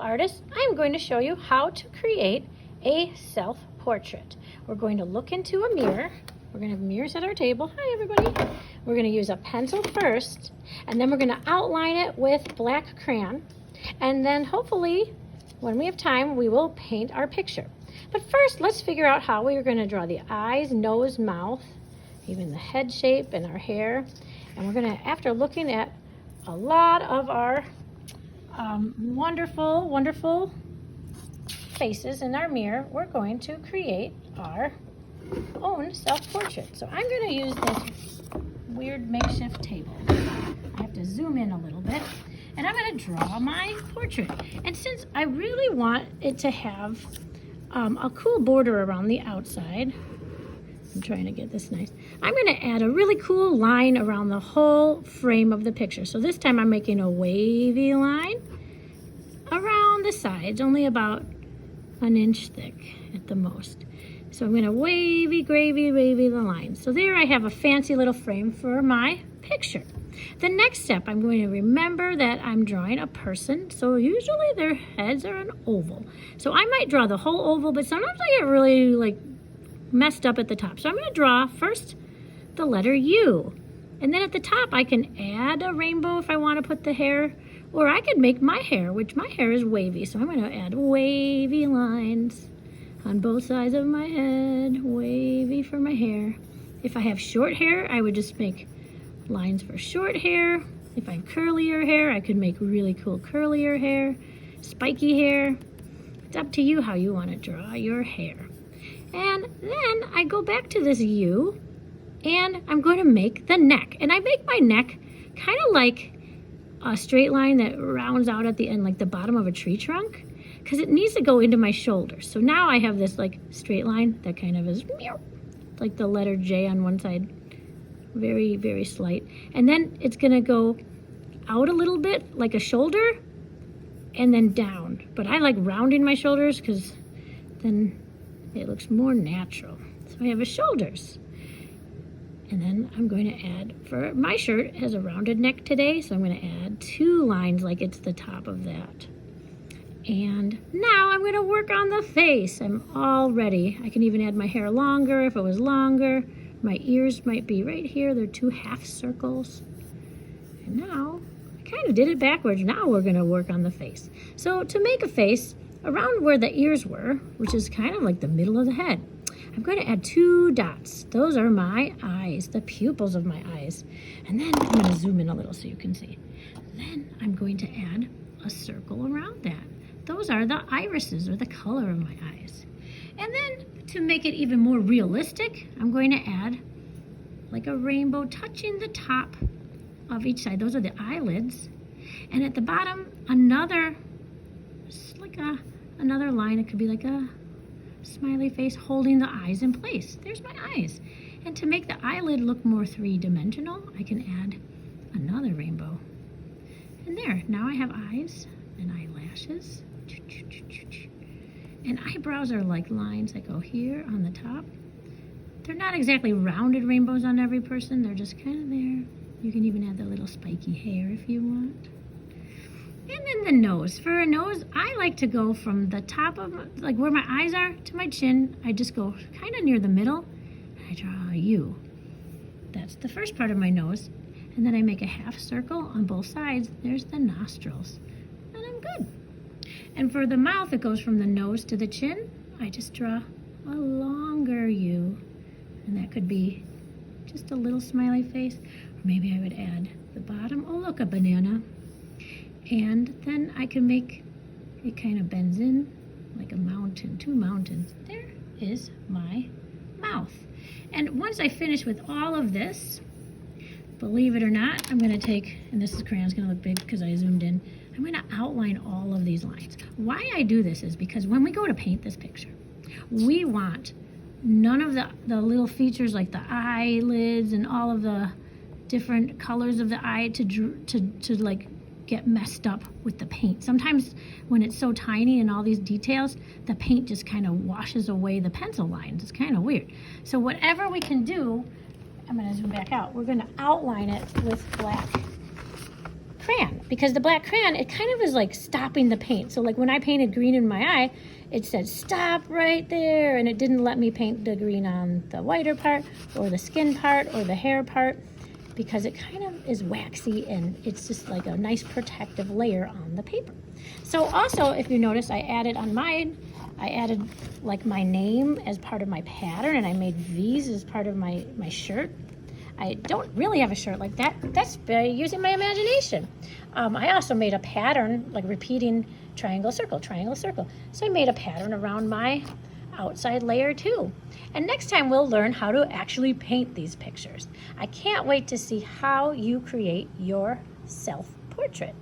artists, I'm going to show you how to create a self-portrait. We're going to look into a mirror. We're going to have mirrors at our table. Hi everybody. We're going to use a pencil first, and then we're going to outline it with black crayon, and then hopefully when we have time we will paint our picture. But first let's figure out how we are going to draw the eyes, nose, mouth, even the head shape and our hair. And we're going to, after looking at a lot of our wonderful faces in our mirror, we're going to create our own self-portrait. So I'm going to use this weird makeshift table. I have to zoom in a little bit, and I'm going to draw my portrait. And since I really want it to have a cool border around the outside, I'm trying to get this nice. I'm going to add a really cool line around the whole frame of the picture. So this time I'm making a wavy line around the sides, only about an inch thick at the most. So I'm going to wavy the line. So there I have a fancy little frame for my picture. The next step, I'm going to remember that I'm drawing a person. So usually their heads are an oval. So I might draw the whole oval, but sometimes I get really messed up at the top. So I'm going to draw first the letter U. And then at the top I can add a rainbow if I want to put the hair, or I could make my hair, which my hair is wavy. So I'm going to add wavy lines on both sides of my head, wavy for my hair. If I have short hair, I would just make lines for short hair. If I have curlier hair, I could make really cool curlier hair, spiky hair. It's up to you how you want to draw your hair. And then I go back to this U, and I'm going to make the neck. And I make my neck kind of like a straight line that rounds out at the end, like the bottom of a tree trunk, because it needs to go into my shoulders. So now I have this straight line that kind of is like the letter J on one side, very slight. And then it's going to go out a little bit like a shoulder and then down. But I like rounding my shoulders because then it looks more natural. So I have a shoulders. And then I'm going to add, for my shirt has a rounded neck today, so I'm going to add 2 lines like it's the top of that. And now I'm going to work on the face. I'm all ready. I can even add my hair longer if it was longer. My ears might be right here. They're 2 half circles. And now, I kind of did it backwards. Now we're going to work on the face. So to make a face, around where the ears were, which is kind of like the middle of the head, I'm going to add 2 dots. Those are my eyes, the pupils of my eyes. And then I'm going to zoom in a little so you can see. Then I'm going to add a circle around that. Those are the irises, or the color of my eyes. And then to make it even more realistic, I'm going to add like a rainbow touching the top of each side. Those are the eyelids. And at the bottom, another line. It could be like a smiley face holding the eyes in place. There's my eyes. And to make the eyelid look more 3-dimensional, I can add another rainbow. And there, now I have eyes and eyelashes. And eyebrows are like lines that go here on the top. They're not exactly rounded rainbows on every person. They're just kind of there. You can even add the little spiky hair if you want. And then the nose. For a nose, I like to go from the top of, where my eyes are, to my chin. I just go kind of near the middle, and I draw a U. That's the first part of my nose. And then I make a half circle on both sides. There's the nostrils. And I'm good. And for the mouth, it goes from the nose to the chin. I just draw a longer U. And that could be just a little smiley face. Or maybe I would add the bottom. Oh, look, a banana. And then I can make it kind of bends in like a mountain, 2 mountains. There is my mouth. And once I finish with all of this, believe it or not, I'm going to take, and this crayon's going to look big because I zoomed in, I'm going to outline all of these lines. Why I do this is because when we go to paint this picture, we want none of the little features like the eyelids and all of the different colors of the eye to get messed up with the paint. Sometimes when it's so tiny and all these details, the paint just kind of washes away the pencil lines. It's kind of weird. So whatever we can do, I'm going to zoom back out. We're going to outline it with black crayon, because the black crayon, it kind of is like stopping the paint. So like when I painted green in my eye, it said stop right there, and it didn't let me paint the green on the whiter part or the skin part or the hair part, because it kind of is waxy and it's just like a nice protective layer on the paper. So also, if you notice, I added on mine, I added like my name as part of my pattern, and I made these as part of my shirt. I don't really have a shirt like that. That's by using my imagination. I also made a pattern, like repeating triangle, circle, triangle, circle. So I made a pattern around my outside layer too. And next time we'll learn how to actually paint these pictures. I can't wait to see how you create your self-portrait.